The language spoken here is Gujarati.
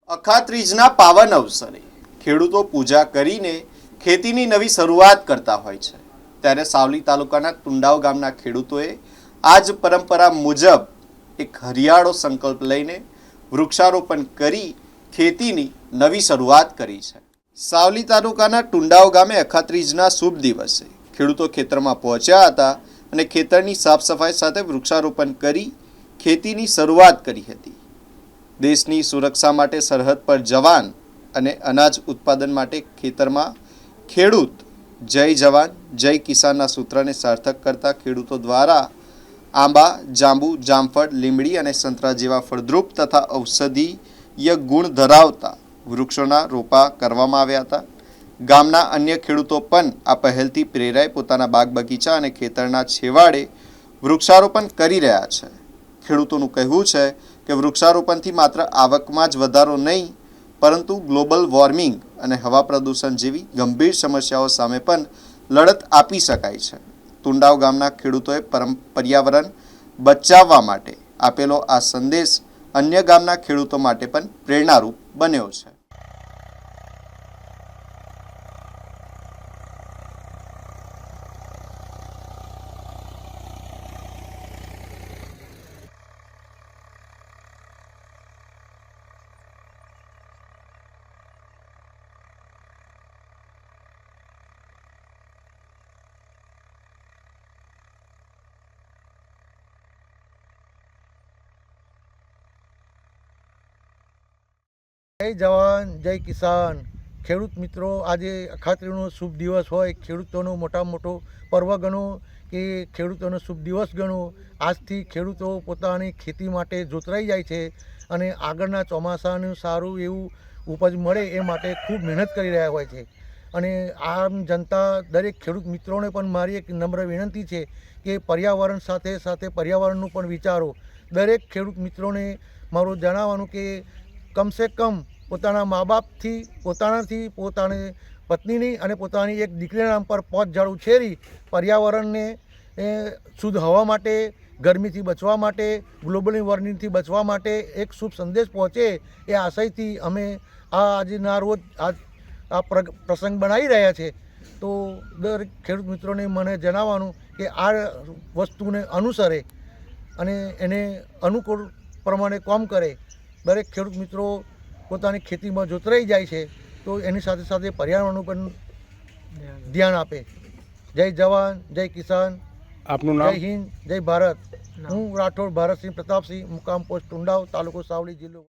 અખાત્રીજના પાવન અવસરે ખેડૂતો પૂજા કરીને ખેતીની નવી શરૂઆત કરતા હોય છે, ત્યારે સાવલી તાલુકાના ટુંડાવ ગામના ખેડૂતોએ આજ પરંપરા મુજબ એક હરિયાળો સંકલ્પ લઈને વૃક્ષારોપણ કરી ખેતીની નવી શરૂઆત કરી છે। સાવલી તાલુકાના ટુંડાવ ગામે અખાત્રીજના શુભ દિવસે ખેડૂતો ખેતરમાં પહોંચ્યા હતા અને ખેતરની સાફ સફાઈ સાથે વૃક્ષારોપણ કરી ખેતીની શરૂઆત કરી હતી। દેશની સુરક્ષા માટે સરહદ પર જવાન અને અનાજ ઉત્પાદન માટે ખેતરમાં ખેડૂત જય જવાન જય કિસાનના સૂત્રને સાર્થક કરતા ખેડૂતો દ્વારા આંબા, જાંબુ, જામફળ, લીમડી અને સંતરા જેવા ફળદ્રુપ તથા ઔષધીય ગુણ ધરાવતા વૃક્ષોના રોપા કરવામાં આવ્યા હતા। ગામના અન્ય ખેડૂતો પણ આ પહેલથી પ્રેરાઈ પોતાના બાગ બગીચા અને ખેતરના છેવાડે વૃક્ષારોપણ કરી રહ્યા છે। ખેડૂતોનું કહેવું છે કે વૃક્ષારોપણથી માત્ર આવકમાં જ વધારો નહીં, પરંતુ ગ્લોબલ વોર્મિંગ અને હવા પ્રદૂષણ જેવી ગંભીર સમસ્યાઓ સામે પણ લડત આપી શકાય છે। ટુંડાવ ગામના ખેડૂતોએ પર્યાવરણ બચાવવા માટે આપેલો આ સંદેશ અન્ય ગામના ખેડૂતો માટે પણ પ્રેરણારૂપ બન્યો છે। જય જવાન જય કિસાન। ખેડૂત મિત્રો, આજે અખાત્રીજનો શુભ દિવસ હોય, ખેડૂતોનો મોટો પર્વ ગણો કે ખેડૂતોનો શુભ દિવસ ગણો। આજથી ખેડૂતો પોતાની ખેતી માટે જોતરાઈ જાય છે અને આગળના ચોમાસાનું સારું એવું ઉપજ મળે એ માટે ખૂબ મહેનત કરી રહ્યા હોય છે। અને આમ જનતા દરેક ખેડૂત મિત્રોને પણ મારી એક નમ્ર વિનંતી છે કે પર્યાવરણ સાથે પર્યાવરણનું પણ વિચારો। દરેક ખેડૂત મિત્રોને મારું જણાવવાનું કે કમસે કમ પોતાના મા બાપથી, પોતાનાથી, પોતાની પત્નીની અને પોતાની એક દીકરીના નામ પર 5 ઝાડ ઉછેરી પર્યાવરણને શુદ્ધ હવા માટે, ગરમીથી બચવા માટે, ગ્લોબલ વોર્મિંગથી બચવા માટે એક શુભ સંદેશ પહોંચે એ આશયથી અમે આજના રોજ આ પ્રસંગ બનાવી રહ્યા છે। તો દરેક ખેડૂત મિત્રોને મને જણાવવાનું કે આ વસ્તુને અનુસરે અને એને અનુકૂળ પ્રમાણે કામ કરે। દરેક ખેડૂત મિત્રો પોતાની ખેતીમાં જોતરાઈ જાય છે તો એની સાથે પર્યાવરણનું પણ ધ્યાન આપે। જય જવાન જય કિસાન। આપનું નામ? જય હિન્દ જય ભારત। હું રાઠોડ ભારતસિંહ પ્રતાપસિંહ, મુકામ પોસ્ટ ટુંડાવ, તાલુકો સાવલી, જિલ્લો